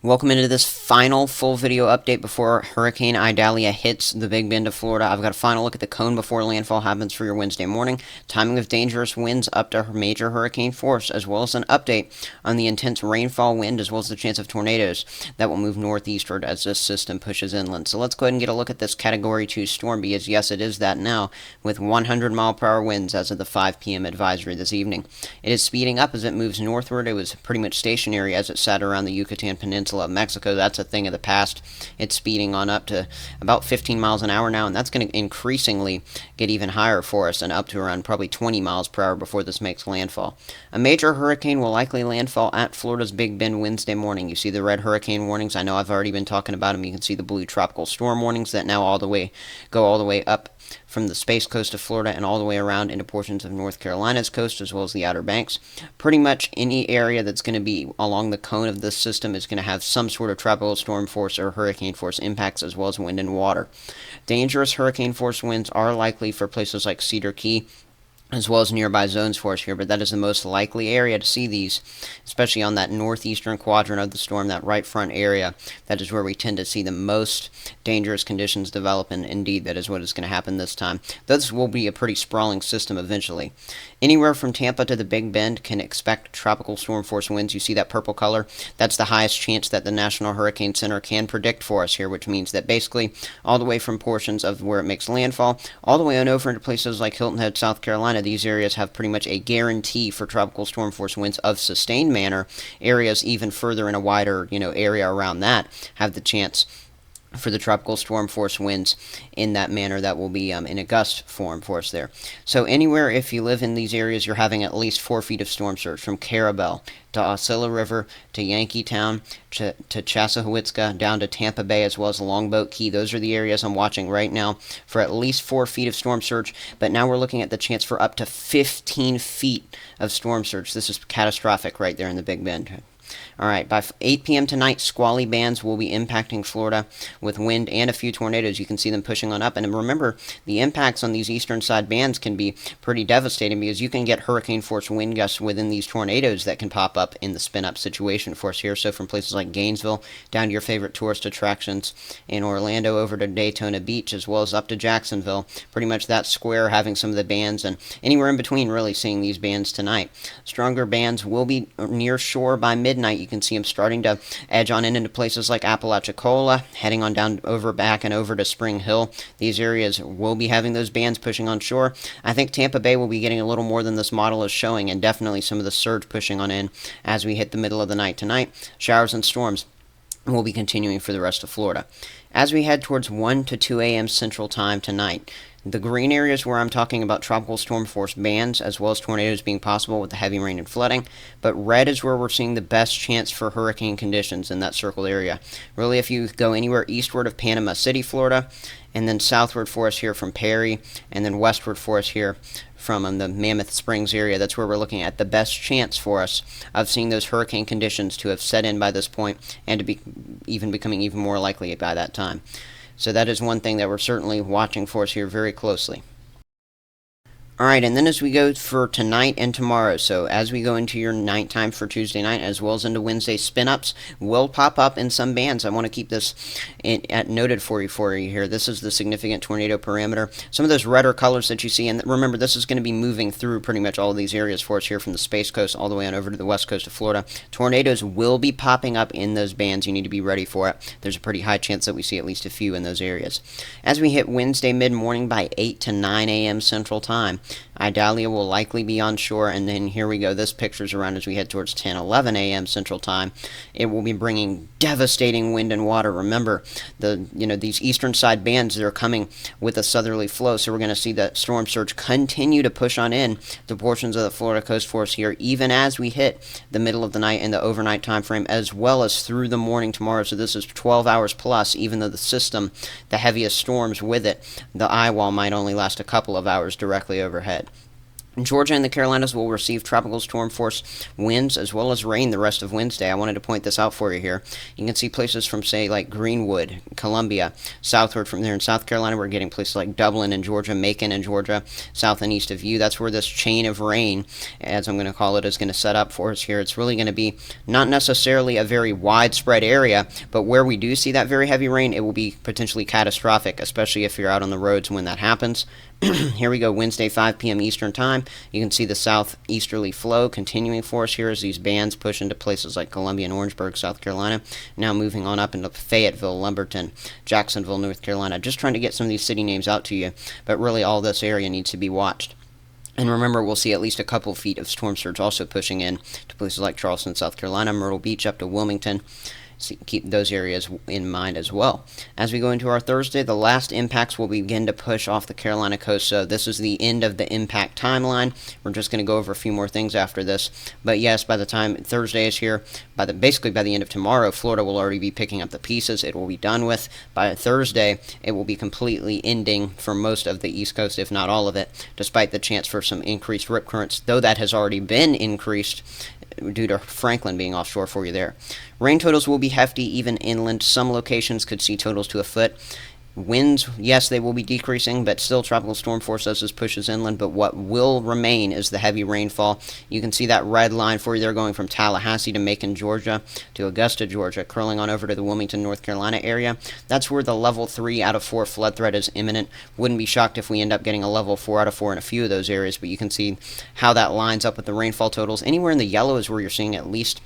Welcome into this final full video update before Hurricane Idalia hits the Big Bend of Florida. I've got a final look at the cone before landfall happens for your Wednesday morning, timing of dangerous winds up to major hurricane force, as well as an update on the intense rainfall wind, as well as the chance of tornadoes that will move northeastward as this system pushes inland. So let's go ahead and get a look at this Category 2 storm, because yes, it is that now, with 100-mile-per-hour winds as of the 5 p.m. advisory this evening. It is speeding up as it moves northward. It was pretty much stationary as it sat around the Yucatan Peninsula of Mexico. That's a thing of the past. It's speeding on up to about 15 miles an hour now, and that's going to increasingly get even higher for us and up to around probably 20 miles per hour before this makes landfall. A major hurricane will likely landfall at Florida's Big Bend Wednesday morning. You see the red hurricane warnings. I know I've already been talking about them. You can see the blue tropical storm warnings that now go all the way up from the Space Coast of Florida and all the way around into portions of North Carolina's coast, as well as the Outer Banks. Pretty much any area that's going to be along the cone of this system is going to have some sort of tropical storm force or hurricane force impacts, as well as wind and water. Dangerous hurricane force winds are likely for places like Cedar Key, as well as nearby zones for us here, but that is the most likely area to see these, especially on that northeastern quadrant of the storm, that right front area. That is where we tend to see the most dangerous conditions develop, and indeed that is what is going to happen this time. This will be a pretty sprawling system eventually. Anywhere from Tampa to the Big Bend can expect tropical storm force winds. You see that purple color? That's the highest chance that the National Hurricane Center can predict for us here, which means that basically all the way from portions of where it makes landfall, all the way on over into places like Hilton Head, South Carolina, these areas have pretty much a guarantee for tropical storm force winds of sustained manner. Areas even further in a wider, area around that have the chance for the tropical storm force winds in that manner that will be in a gust form for us there. So anywhere, if you live in these areas, you're having at least 4 feet of storm surge, from Carabel to Osceola River to Yankeetown to Chassahowitzka down to Tampa Bay, as well as Longboat Key. Those are the areas I'm watching right now for at least 4 feet of storm surge, but now we're looking at the chance for up to 15 feet of storm surge. This is catastrophic right there in the Big Bend. Alright, by 8 p.m. tonight, squally bands will be impacting Florida with wind and a few tornadoes. You can see them pushing on up. And remember, the impacts on these eastern side bands can be pretty devastating, because you can get hurricane force wind gusts within these tornadoes that can pop up in the spin-up situation for us here. So from places like Gainesville down to your favorite tourist attractions in Orlando over to Daytona Beach, as well as up to Jacksonville. Pretty much that square having some of the bands, and anywhere in between really seeing these bands tonight. Stronger bands will be near shore by midnight. You can see them starting to edge on into places like Apalachicola, heading on down back and over to Spring Hill. These areas will be having those bands pushing on shore. I think Tampa Bay will be getting a little more than this model is showing, and definitely some of the surge pushing on in as we hit the middle of the night tonight. Showers and storms will be continuing for the rest of Florida. As we head towards 1 to 2 a.m. Central Time tonight, the green areas where I'm talking about tropical storm force bands, as well as tornadoes being possible with the heavy rain and flooding, but red is where we're seeing the best chance for hurricane conditions in that circled area. Really, if you go anywhere eastward of Panama City, Florida, and then southward for us here from Perry, and then westward for us here from the Mammoth Springs area, that's where we're looking at the best chance for us of seeing those hurricane conditions to have set in by this point, and to be becoming even more likely by that time. So that is one thing that we're certainly watching for us here very closely. Alright, and then as we go for tonight and tomorrow, so as we go into your nighttime for Tuesday night, as well as into Wednesday, spin-ups will pop up in some bands. I want to keep this noted for you here. This is the significant tornado parameter. Some of those redder colors that you see, and remember, this is going to be moving through pretty much all of these areas for us here from the Space Coast all the way on over to the west coast of Florida. Tornadoes will be popping up in those bands. You need to be ready for it. There's a pretty high chance that we see at least a few in those areas. As we hit Wednesday mid-morning by 8 to 9 a.m. Central Time, Idalia will likely be on shore, and then here we go. This picture's around as we head towards 10, 11 a.m. Central Time. It will be bringing devastating wind and water. Remember, these eastern side bands, they're coming with a southerly flow, so we're going to see that storm surge continue to push on in to portions of the Florida coast for us here, even as we hit the middle of the night and the overnight time frame, as well as through the morning tomorrow. So this is 12 hours plus, even though the system, the heaviest storms with it, the eye wall might only last a couple of hours directly overhead. Georgia and the Carolinas will receive tropical storm force winds as well as rain the rest of Wednesday. I wanted to point this out for you here. You can see places from, say, like Greenwood, Columbia, southward from there in South Carolina. We're getting places like Dublin in Georgia, Macon in Georgia, south and east of you. That's where this chain of rain, as I'm going to call it, is going to set up for us here. It's really going to be not necessarily a very widespread area, but where we do see that very heavy rain, it will be potentially catastrophic, especially if you're out on the roads when that happens. Here we go, Wednesday, 5 p.m. Eastern Time. You can see the southeasterly flow continuing for us here as these bands push into places like Columbia and Orangeburg, South Carolina. Now moving on up into Fayetteville, Lumberton, Jacksonville, North Carolina. Just trying to get some of these city names out to you, but really all this area needs to be watched. And remember, we'll see at least a couple feet of storm surge also pushing in to places like Charleston, South Carolina, Myrtle Beach up to Wilmington. So keep those areas in mind as well. As we go into our Thursday, the last impacts will begin to push off the Carolina coast. So this is the end of the impact timeline. We're just going to go over a few more things after this. But yes, by the time Thursday is here, basically by the end of tomorrow, Florida will already be picking up the pieces. It will be done with. By Thursday, it will be completely ending for most of the East Coast, if not all of it, despite the chance for some increased rip currents, though that has already been increased due to Franklin being offshore for you there. Rain totals will be hefty, even inland. Some locations could see totals to a foot. Winds, yes, they will be decreasing, but still tropical storm force as this pushes inland. But what will remain is the heavy rainfall. You can see that red line for you there going from Tallahassee to Macon, Georgia, to Augusta, Georgia, curling on over to the Wilmington, North Carolina area. That's where the level 3 out of 4 flood threat is imminent. Wouldn't be shocked if we end up getting a level 4 out of 4 in a few of those areas, but you can see how that lines up with the rainfall totals. Anywhere in the yellow is where you're seeing at least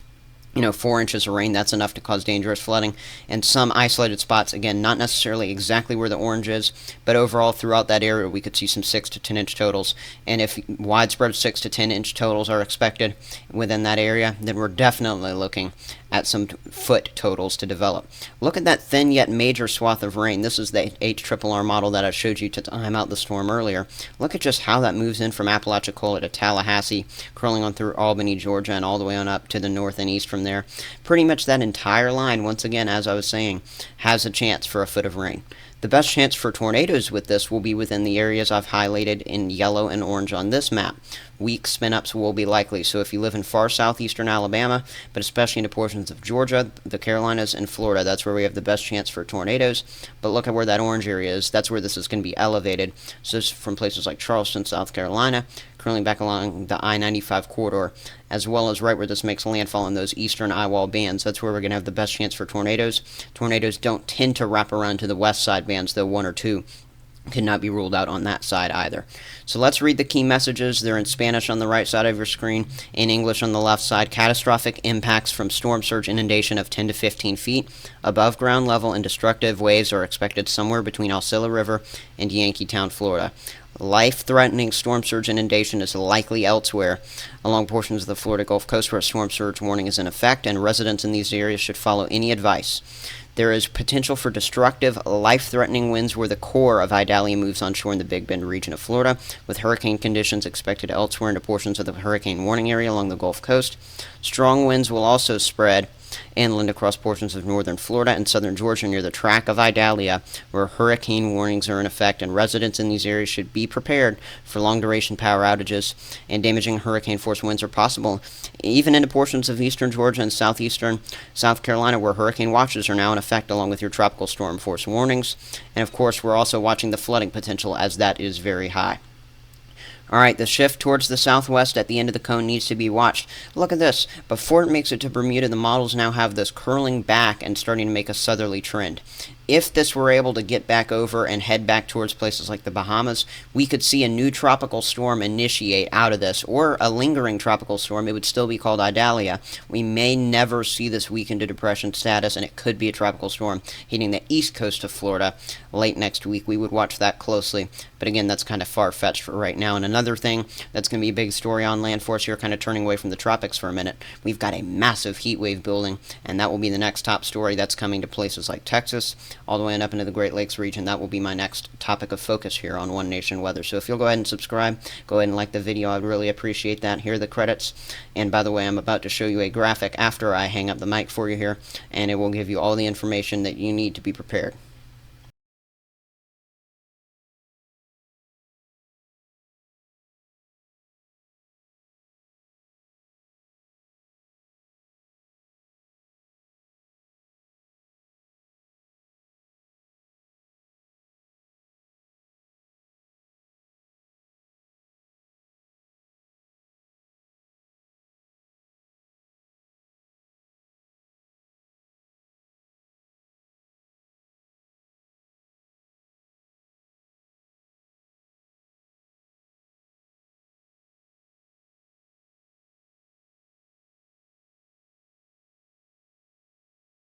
4 inches of rain. That's enough to cause dangerous flooding. And some isolated spots, again, not necessarily exactly where the orange is, but overall throughout that area we could see some 6 to 10 inch totals. And if widespread 6 to 10 inch totals are expected within that area, then we're definitely looking at some foot totals to develop. Look at that thin yet major swath of rain. This is the HRRR model that I showed you to time out the storm earlier. Look at just how that moves in from Apalachicola to Tallahassee, curling on through Albany, Georgia, and all the way on up to the north and east from there. Pretty much that entire line, once again, as I was saying, has a chance for a foot of rain. The best chance for tornadoes with this will be within the areas I've highlighted in yellow and orange on this map. Weak spin-ups will be likely, so if you live in far southeastern Alabama, but especially into portions of Georgia, the Carolinas, and Florida, that's where we have the best chance for tornadoes. But look at where that orange area is. That's where this is going to be elevated. So this is from places like Charleston, South Carolina, curling back along the I-95 corridor, as well as right where this makes landfall in those eastern eye-wall bands. That's where we're going to have the best chance for tornadoes. Tornadoes don't tend to wrap around to the west side bands, though one or two could not be ruled out on that side either. So let's read the key messages. They're in Spanish on the right side of your screen, in English on the left side. Catastrophic impacts from storm surge inundation of 10 to 15 feet above ground level and destructive waves are expected somewhere between Alcilla River and Yankeetown, Florida. Life-threatening storm surge inundation is likely elsewhere along portions of the Florida Gulf Coast where a storm surge warning is in effect, and residents in these areas should follow any advice. There is potential for destructive, life-threatening winds where the core of Idalia moves onshore in the Big Bend region of Florida, with hurricane conditions expected elsewhere into portions of the hurricane warning area along the Gulf Coast. Strong winds will also spread inland across portions of northern Florida and southern Georgia near the track of Idalia, where hurricane warnings are in effect, and residents in these areas should be prepared for long-duration power outages, and damaging hurricane-force winds are possible, even into portions of eastern Georgia and southeastern South Carolina, where hurricane watches are now in effect along with your tropical storm force warnings. And of course, we're also watching the flooding potential, as that is very high. Alright, the shift towards the southwest at the end of the cone needs to be watched. Look at this. Before it makes it to Bermuda, the models now have this curling back and starting to make a southerly trend. If this were able to get back over and head back towards places like the Bahamas, we could see a new tropical storm initiate out of this, or a lingering tropical storm. It would still be called Idalia. We may never see this weaken to depression status, and it could be a tropical storm hitting the east coast of Florida late next week. We would watch that closely, but again, that's kind of far-fetched for right now. And another thing that's going to be a big story on Landfall here, kind of turning away from the tropics for a minute, we've got a massive heat wave building, and that will be the next top story. That's coming to places like Texas, all the way up into the Great Lakes region. That will be my next topic of focus here on One Nation Weather. So if you'll go ahead and subscribe, go ahead and like the video, I'd really appreciate that. Here are the credits. And by the way, I'm about to show you a graphic after I hang up the mic for you here, and it will give you all the information that you need to be prepared.